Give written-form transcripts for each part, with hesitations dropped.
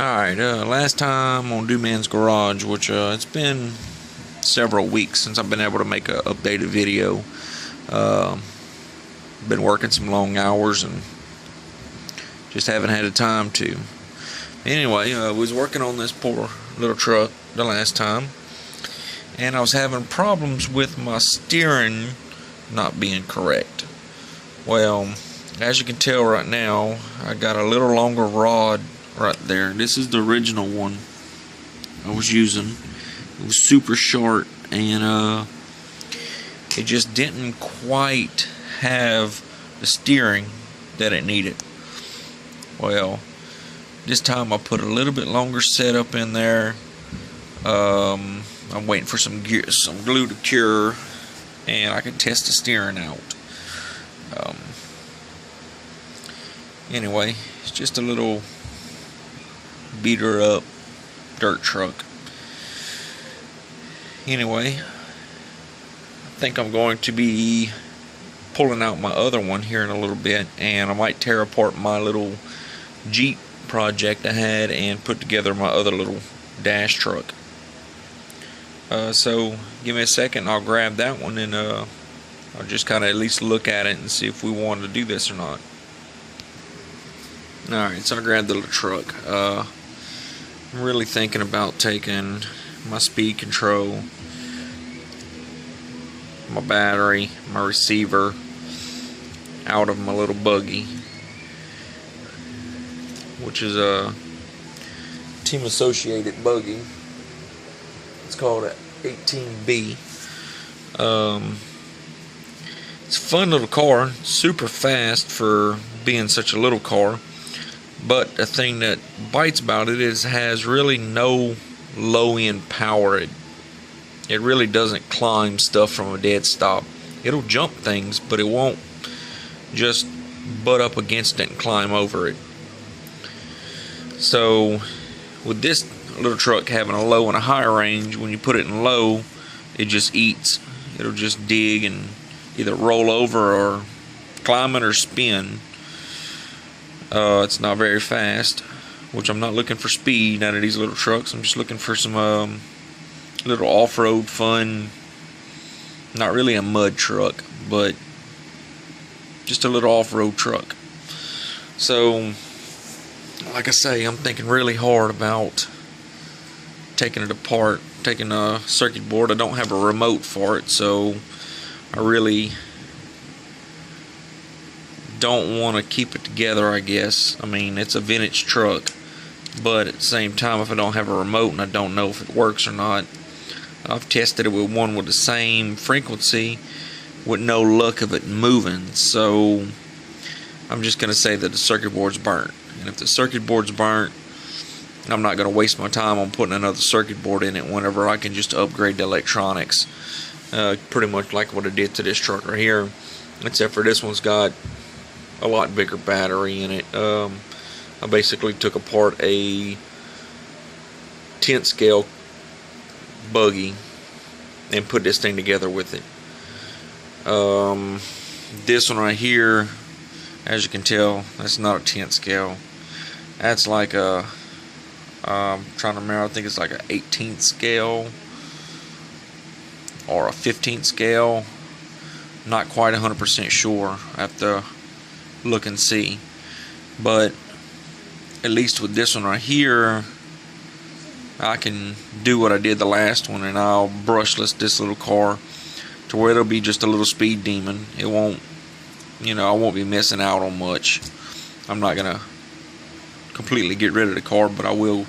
Alright, last time on Dueman's Garage, which it's been several weeks since I've been able to make an updated video. Been working some long hours and just haven't had the time to. Anyway, was working on this poor little truck the last time, and I was having problems with my steering not being correct. Well, as you can tell right now, I got a little longer rod right there. This is the original one I was using. It was super short, and it just didn't quite have the steering that it needed. Well, this time I put a little bit longer setup in there. I'm waiting for some glue to cure, and I can test the steering out. Anyway, it's just a little beater up dirt truck. Anyway, I think I'm going to be pulling out my other one here in a little bit, and I might tear apart my little Jeep project I had and put together my other little dash truck. So give me a second, I'll grab that one, and I'll just kind of at least look at it and see if we want to do this or not. Alright, so I grabbed the little truck. I'm really thinking about taking my speed control, my battery, my receiver out of my little buggy, which is a Team Associated buggy. It's called an 18B. It's a fun little car, super fast for being such a little car. But the thing that bites about it is it has really no low-end power. It really doesn't climb stuff from a dead stop. It'll jump things, but it won't just butt up against it and climb over it. So with this little truck having a low and a high range, when you put it in low, it just eats. It'll just dig and either roll over or climb it or spin. It's not very fast, which I'm not looking for speed out of these little trucks. I'm just looking for some little off-road fun. Not really a mud truck, but just a little off-road truck. So, like I say, I'm thinking really hard about taking it apart, taking a circuit board. I don't have a remote for it, so I really don't want to keep it together, I guess. I mean, it's a vintage truck, but at the same time, if I don't have a remote and I don't know if it works or not, I've tested it with one with the same frequency with no luck of it moving. So I'm just going to say that the circuit board's burnt, and if the circuit board's burnt, I'm not going to waste my time on putting another circuit board in it whenever I can just upgrade the electronics, pretty much like what I did to this truck right here, except for this one's got a lot bigger battery in it. I basically took apart a 10th scale buggy and put this thing together with it. This one right here, as you can tell, that's not a 10th scale. That's like a I'm trying to remember, I think it's like an 18th scale or a 15th scale. Not quite 100% sure. I have to look and see, but at least with this one right here, I can do what I did the last one, and I'll brushless this little car to where it'll be just a little speed demon. It won't, I won't be missing out on much. I'm not gonna completely get rid of the car, but I will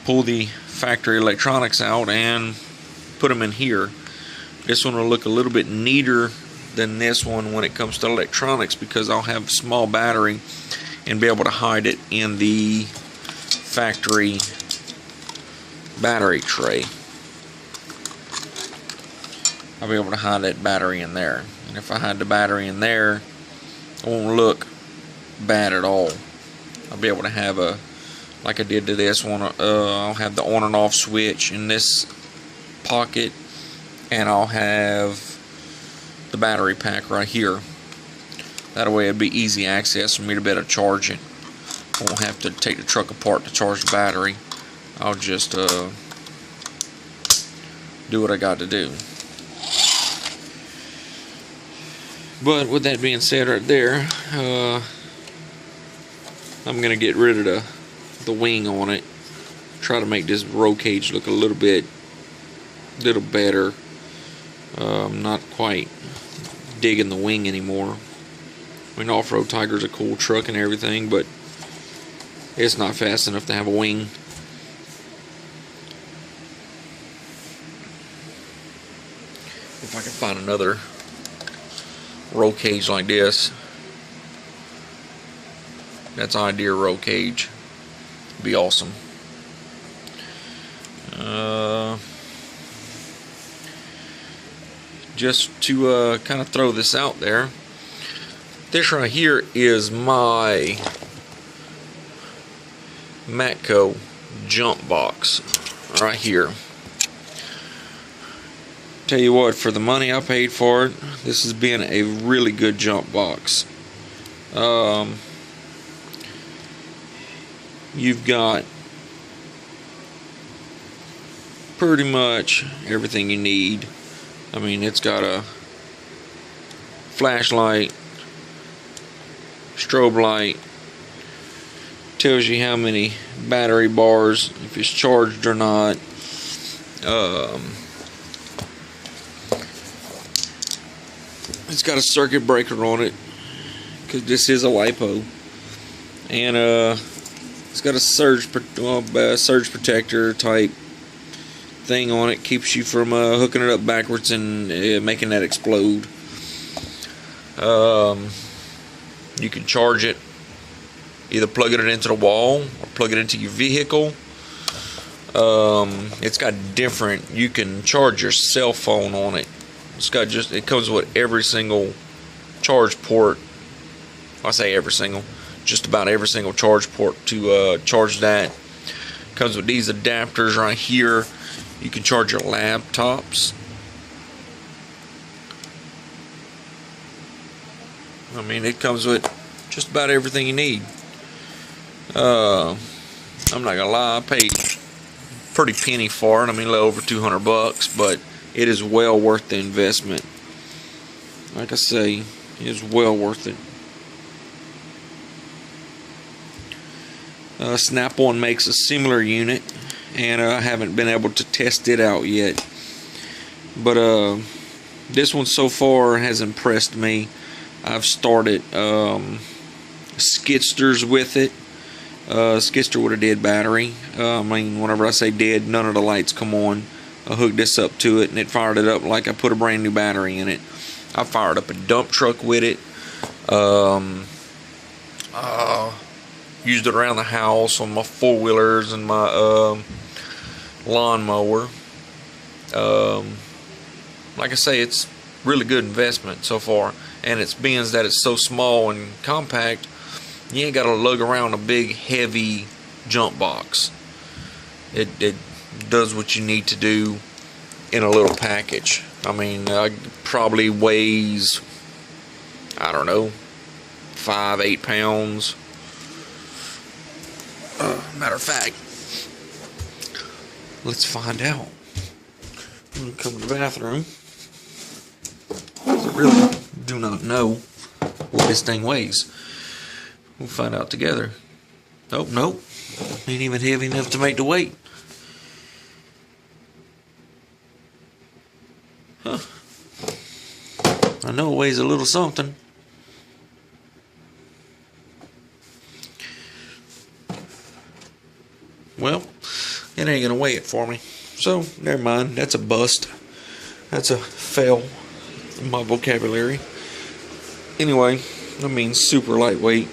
pull the factory electronics out and put them in here. This one will look a little bit neater than this one when it comes to electronics, because I'll have a small battery and be able to hide it in the factory battery tray. I'll be able to hide that battery in there, and if I hide the battery in there, it won't look bad at all. I'll be able to have a, like I did to this one, I'll have the on and off switch in this pocket, and I'll have the battery pack right here. That way it'd be easy access for me to be able to charge it. won't have to take the truck apart to charge the battery. I'll just do what I got to do. But with that being said right there, I'm going to get rid of the wing on it. Try to make this roll cage look a little better. I'm not quite digging the wing anymore. I mean, Off-Road Tiger's a cool truck and everything, but it's not fast enough to have a wing. If I can find another roll cage like this, that's idea roll cage, be awesome. Just to kind of throw this out there, this right here is my Matco jump box right here. Tell you what, for the money I paid for it, this has been a really good jump box. You've got pretty much everything you need. I mean, it's got a flashlight, strobe light, tells you how many battery bars, if it's charged or not. It's got a circuit breaker on it, because this is a LiPo, and it's got a surge protector type thing on it, keeps you from hooking it up backwards and making that explode. You can charge it, either plugging it into the wall or plug it into your vehicle. It's got different, you can charge your cell phone on it. It comes with every single charge port. I say every single, just about every single charge port to charge that. Comes with these adapters right here. You can charge your laptops. I mean, it comes with just about everything you need. I'm not gonna lie, I paid pretty penny for it. I mean, a little over 200 bucks, but it is well worth the investment. Like I say, it is well worth it. Snap-on makes a similar unit, and I haven't been able to test it out yet. But this one so far has impressed me. I've started skidsters with it. Skidster with a dead battery. I mean, whenever I say dead, none of the lights come on. I hooked this up to it, and it fired it up like I put a brand new battery in it. I fired up a dump truck with it. Used it around the house on my four-wheelers and my lawnmower. Like I say, it's really good investment so far, and it's being that it's so small and compact, you ain't got to lug around a big heavy jump box. It does what you need to do in a little package. I mean, probably weighs, I don't know, 5-8 pounds. Matter of fact, let's find out. I'm gonna come to the bathroom. I really do not know what this thing weighs. We'll find out together. Oh, nope. Ain't even heavy enough to make the weight. Huh. I know it weighs a little something. Well, it ain't gonna weigh it for me. So, never mind. That's a bust. That's a fail in my vocabulary. Anyway, I mean, super lightweight.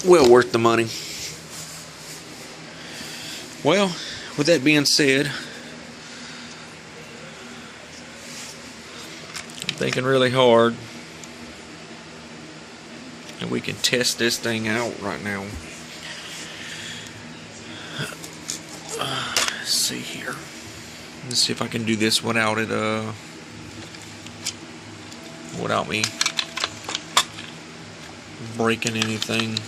Well worth the money. Well, with that being said, I'm thinking really hard, and we can test this thing out right now. Let's see here. Let's see if I can do this without it, without me breaking anything.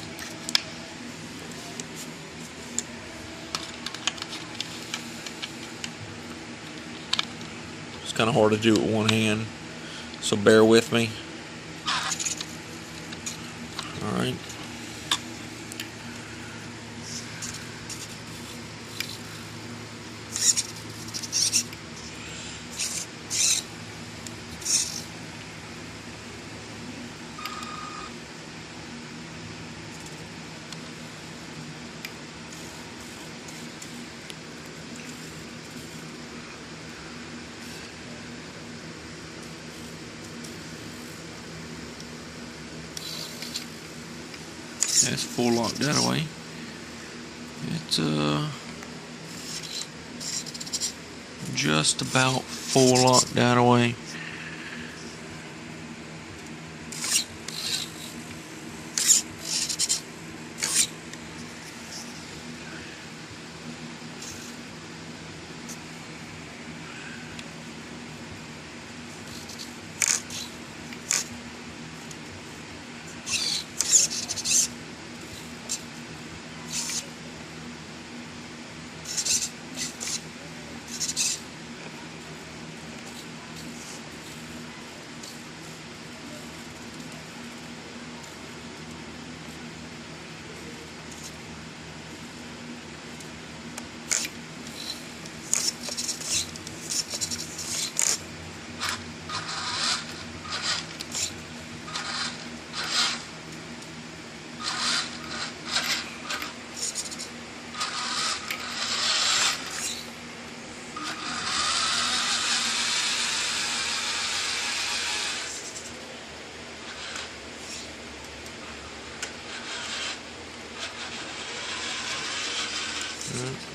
kind of hard to do with one hand, so bear with me. Alright. That's full lock that away. It's just about full lock that away.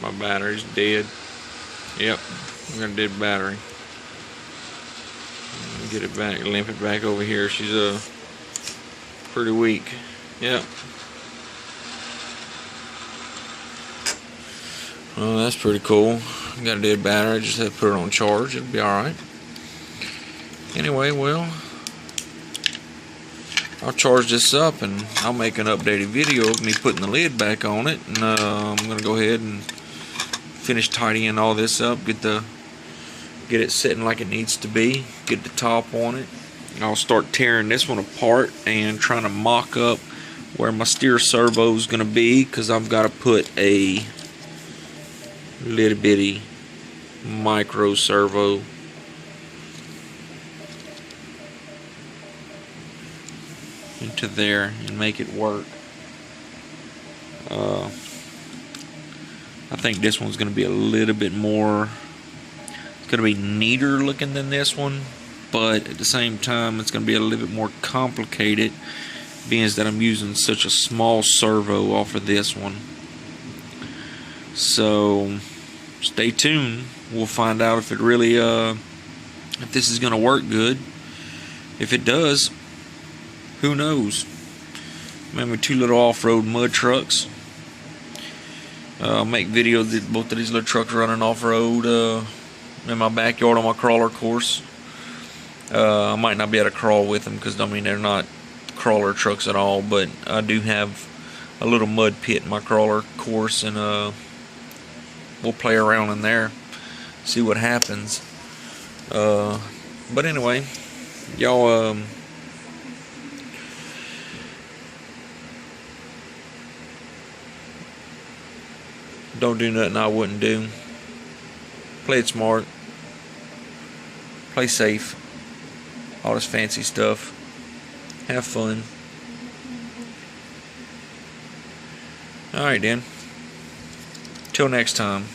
My battery's dead. Yep, I'm gonna dead battery. Get it back, limp it back over here. She's pretty weak. Yep. Well, that's pretty cool. Got a dead battery. Just have to put it on charge. It'll be all right. Anyway, well, I'll charge this up and I'll make an updated video of me putting the lid back on it, and I'm gonna go ahead and finish tidying all this up, get it sitting like it needs to be, get the top on it. I'll start tearing this one apart and trying to mock up where my steer servo is gonna be, because I've got to put a little bitty micro servo into there and make it work. I think this one's going to be a little bit more, it's going to be neater looking than this one, but at the same time it's going to be a little bit more complicated, being that I'm using such a small servo off of this one. So stay tuned. We'll find out if it really if this is going to work good. If it does, who knows? Maybe 2 little off-road mud trucks. I'll make videos of both of these little trucks running off-road in my backyard on my crawler course. I might not be able to crawl with them because, I mean, they're not crawler trucks at all, but I do have a little mud pit in my crawler course, and we'll play around in there, see what happens. But anyway, y'all don't do nothing I wouldn't do. Play it smart. Play safe. All this fancy stuff. Have fun. Alright then. Till next time.